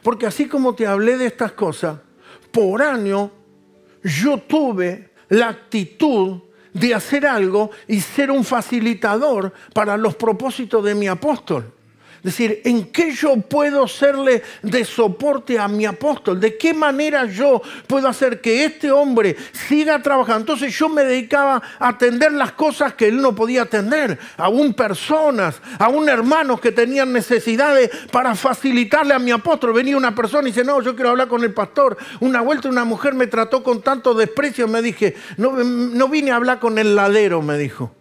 Porque así como te hablé de estas cosas, por año yo tuve la actitud de hacer algo y ser un facilitador para los propósitos de mi apóstol. Es decir, ¿en qué yo puedo serle de soporte a mi apóstol? ¿De qué manera yo puedo hacer que este hombre siga trabajando? Entonces yo me dedicaba a atender las cosas que él no podía atender. Aún personas, aún hermanos que tenían necesidades para facilitarle a mi apóstol. Venía una persona y dice, no, yo quiero hablar con el pastor. Una vuelta una mujer me trató con tanto desprecio. Me dije, no vine a hablar con el ladero, me dijo.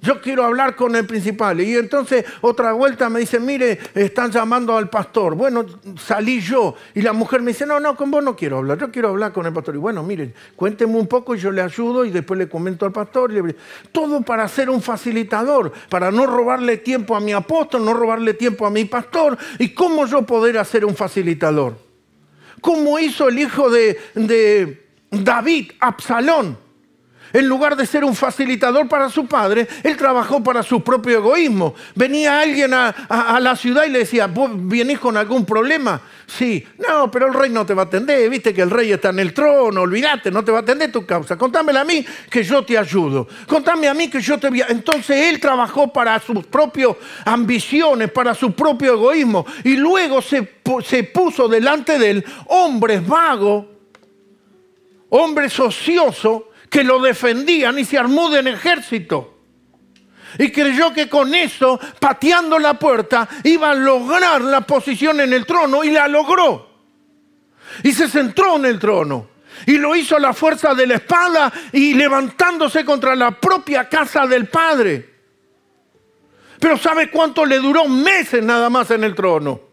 Yo quiero hablar con el principal. Y entonces otra vuelta me dice, mire, están llamando al pastor. Bueno, salí yo. Y la mujer me dice, no, con vos no quiero hablar. Yo quiero hablar con el pastor. Y bueno, mire, cuénteme un poco y yo le ayudo y después le comento al pastor. Todo para ser un facilitador, para no robarle tiempo a mi apóstol, no robarle tiempo a mi pastor. ¿Y cómo yo poder hacer un facilitador? ¿Cómo hizo el hijo de David, Absalón? En lugar de ser un facilitador para su padre, él trabajó para su propio egoísmo. Venía alguien a la ciudad y le decía, ¿vos vienés con algún problema? Sí. No, pero el rey no te va a atender. Viste que el rey está en el trono. Olvídate, no te va a atender tu causa. Contámela a mí que yo te ayudo. Contame a mí que yo te voy a... Entonces él trabajó para sus propias ambiciones, para su propio egoísmo. Y luego se puso delante de él hombres vagos, hombres ociosos, que lo defendían y se armó de un ejército. Y creyó que con eso, pateando la puerta, iba a lograr la posición en el trono y la logró. Y se sentó en el trono. Y lo hizo a la fuerza de la espada y levantándose contra la propia casa del padre. Pero ¿sabe cuánto le duró? Meses nada más en el trono.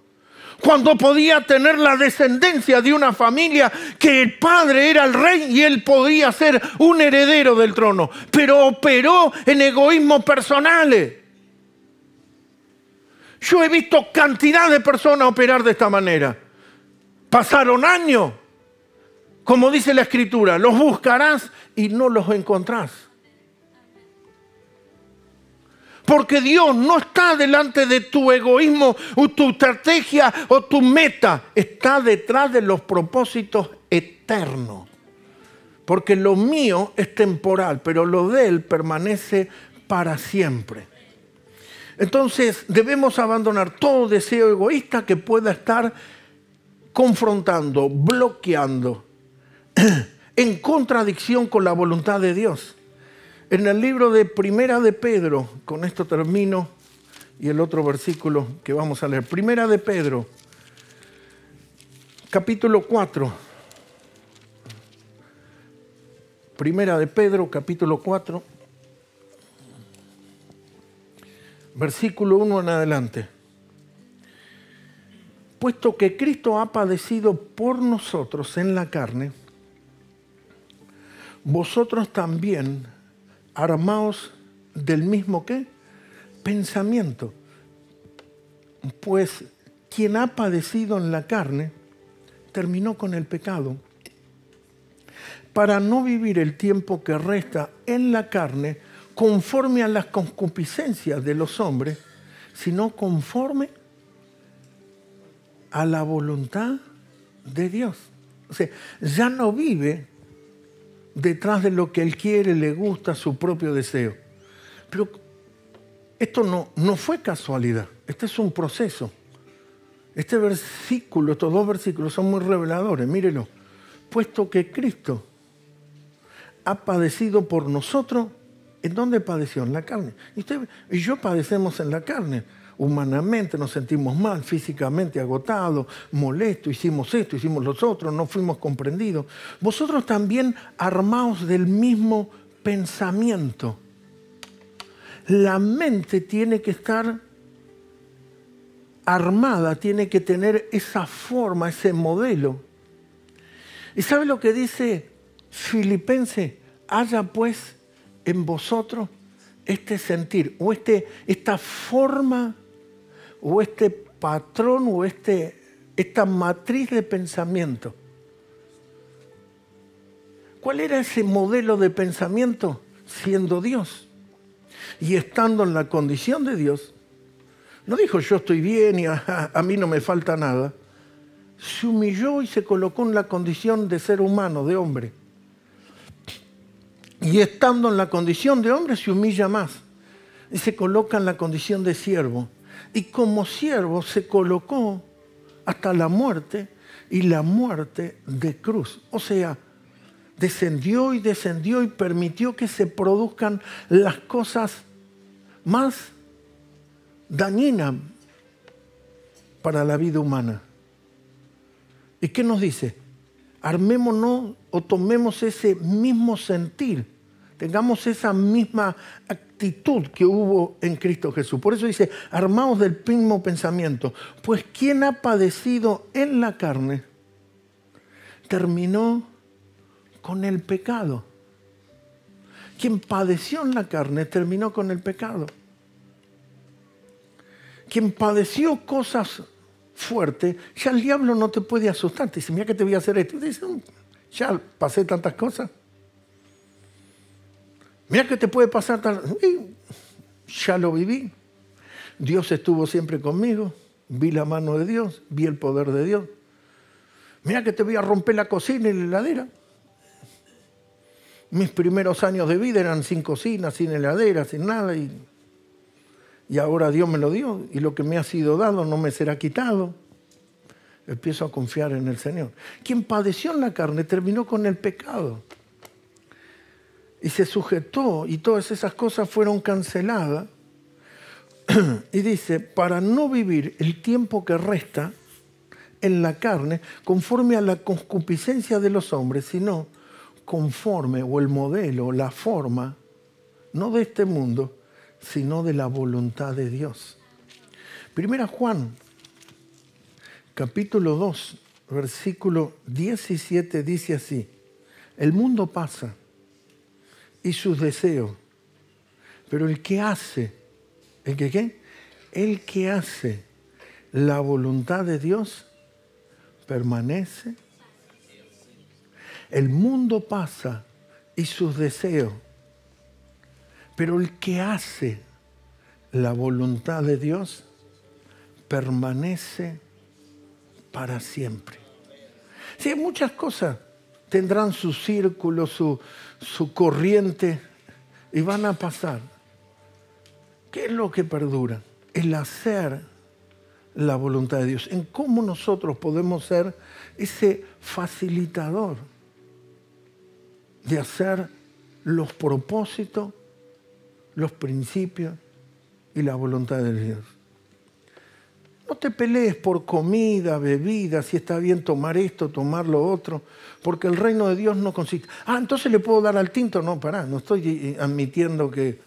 Cuando podía tener la descendencia de una familia que el padre era el rey y él podía ser un heredero del trono. Pero operó en egoísmos personales. Yo he visto cantidad de personas operar de esta manera. Pasaron años. Como dice la Escritura, los buscarás y no los encontrás. Porque Dios no está delante de tu egoísmo o tu estrategia o tu meta. Está detrás de los propósitos eternos. Porque lo mío es temporal, pero lo de Él permanece para siempre. Entonces debemos abandonar todo deseo egoísta que pueda estar confrontando, bloqueando, en contradicción con la voluntad de Dios. En el libro de Primera de Pedro, con esto termino, y el otro versículo que vamos a leer. Primera de Pedro, capítulo 4. Primera de Pedro, capítulo 4, versículo 1 en adelante. Puesto que Cristo ha padecido por nosotros en la carne, vosotros también armaos del mismo ¿qué? Pensamiento. Pues quien ha padecido en la carne terminó con el pecado, para no vivir el tiempo que resta en la carne conforme a las concupiscencias de los hombres, sino conforme a la voluntad de Dios. O sea, ya no vive detrás de lo que él quiere, le gusta, su propio deseo. Pero esto no fue casualidad, este es un proceso. Este versículo, estos dos versículos son muy reveladores, mírenlo. Puesto que Cristo ha padecido por nosotros, ¿en dónde padeció? En la carne. Y yo padecemos en la carne. Humanamente nos sentimos mal, físicamente agotados, molestos, hicimos esto, hicimos los otros, no fuimos comprendidos. Vosotros también armaos del mismo pensamiento. La mente tiene que estar armada, tiene que tener esa forma, ese modelo. ¿Y sabe lo que dice Filipenses? Haya pues en vosotros este sentir, o esta forma, o este patrón, o esta matriz de pensamiento. ¿Cuál era ese modelo de pensamiento? Siendo Dios y estando en la condición de Dios, no dijo yo estoy bien y a mí no me falta nada. Se humilló y se colocó en la condición de ser humano, de hombre. Y estando en la condición de hombre se humilla más. Y se coloca en la condición de siervo. Y como siervo se colocó hasta la muerte, y la muerte de cruz. O sea, descendió y permitió que se produzcan las cosas más dañinas para la vida humana. ¿Y qué nos dice? Armémonos o tomemos ese mismo sentir, tengamos esa misma actitud que hubo en Cristo Jesús. Por eso dice, armaos del mismo pensamiento, pues quien ha padecido en la carne, terminó con el pecado. Quien padeció en la carne, terminó con el pecado. Quien padeció cosas fuerte, ya el diablo no te puede asustar. Te dice, mira que te voy a hacer esto. Y te dice, ya pasé tantas cosas. Mira que te puede pasar tal. Ya lo viví. Dios estuvo siempre conmigo. Vi la mano de Dios. Vi el poder de Dios. Mira que te voy a romper la cocina y la heladera. Mis primeros años de vida eran sin cocina, sin heladera, sin nada. Y ahora Dios me lo dio, y lo que me ha sido dado no me será quitado. Empiezo a confiar en el Señor. Quien padeció en la carne terminó con el pecado. Y se sujetó, y todas esas cosas fueron canceladas. Y dice, para no vivir el tiempo que resta en la carne, conforme a la concupiscencia de los hombres, sino conforme, o el modelo, la forma, no de este mundo, sino de la voluntad de Dios. Primera Juan, capítulo 2, versículo 17, dice así, el mundo pasa y sus deseos, pero el que hace, ¿el que qué? El que hace la voluntad de Dios permanece. El mundo pasa y sus deseos, pero el que hace la voluntad de Dios permanece para siempre. Sí, muchas cosas tendrán su círculo, su corriente, y van a pasar. ¿Qué es lo que perdura? El hacer la voluntad de Dios. En cómo nosotros podemos ser ese facilitador de hacer los propósitos, los principios y la voluntad de Dios. No te pelees por comida, bebida, si está bien tomar esto, tomar lo otro, porque el reino de Dios no consiste. Entonces le puedo dar al tinto. No, pará, no estoy admitiendo que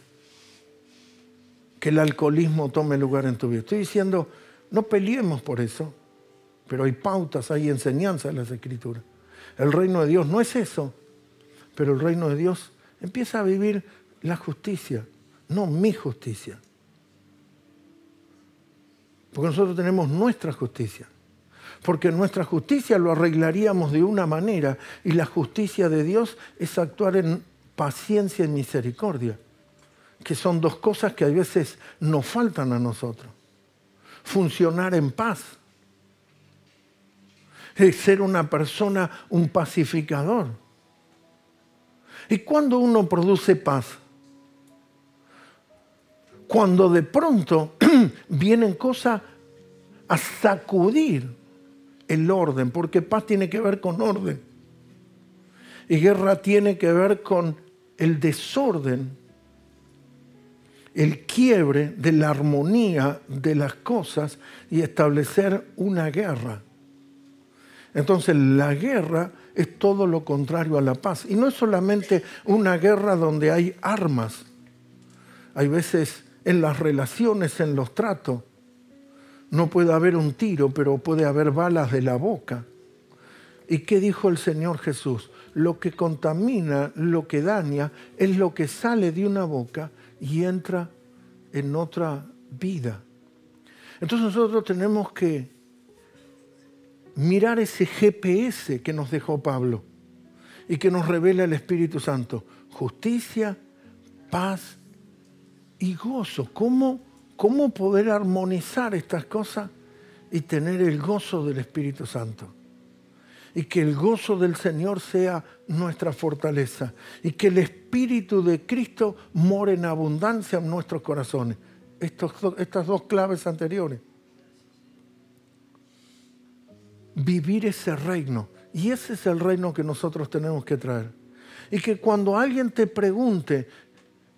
el alcoholismo tome lugar en tu vida. Estoy diciendo, no peleemos por eso, pero hay pautas, hay enseñanzas en las Escrituras. El reino de Dios no es eso, pero el reino de Dios empieza a vivir la justicia, no mi justicia. Porque nosotros tenemos nuestra justicia. Porque nuestra justicia lo arreglaríamos de una manera, y la justicia de Dios es actuar en paciencia y misericordia, que son dos cosas que a veces nos faltan a nosotros. Funcionar en paz. Es ser una persona, un pacificador. ¿Y cuándo uno produce paz? Cuando de pronto vienen cosas a sacudir el orden, porque paz tiene que ver con orden. Y guerra tiene que ver con el desorden, el quiebre de la armonía de las cosas y establecer una guerra. Entonces la guerra es todo lo contrario a la paz. Y no es solamente una guerra donde hay armas. Hay veces en las relaciones, en los tratos, no puede haber un tiro, pero puede haber balas de la boca. ¿Y qué dijo el Señor Jesús? Lo que contamina, lo que daña, es lo que sale de una boca y entra en otra vida. Entonces nosotros tenemos que mirar ese GPS que nos dejó Pablo y que nos revela el Espíritu Santo. Justicia, paz y gozo. ¿Cómo poder armonizar estas cosas y tener el gozo del Espíritu Santo? y que el gozo del Señor sea nuestra fortaleza y que el Espíritu de Cristo more en abundancia en nuestros corazones. Estas dos claves anteriores. Vivir ese reino. Y ese es el reino que nosotros tenemos que traer. Y que cuando alguien te pregunte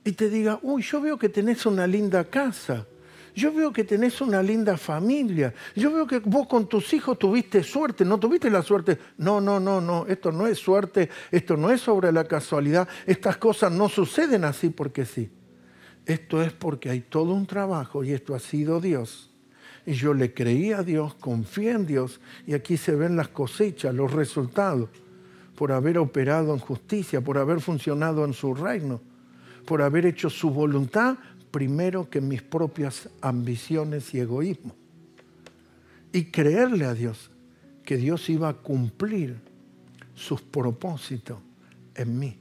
y te diga, uy, yo veo que tenés una linda casa, yo veo que tenés una linda familia, yo veo que vos con tus hijos tuviste suerte, no tuviste la suerte. No, esto no es suerte, esto no es sobre la casualidad, estas cosas no suceden así porque sí. Esto es porque hay todo un trabajo y esto ha sido Dios. Y yo le creí a Dios, confié en Dios y aquí se ven las cosechas, los resultados, por haber operado en justicia, por haber funcionado en su reino, por haber hecho su voluntad primero que mis propias ambiciones y egoísmo. Y creerle a Dios que Dios iba a cumplir sus propósitos en mí.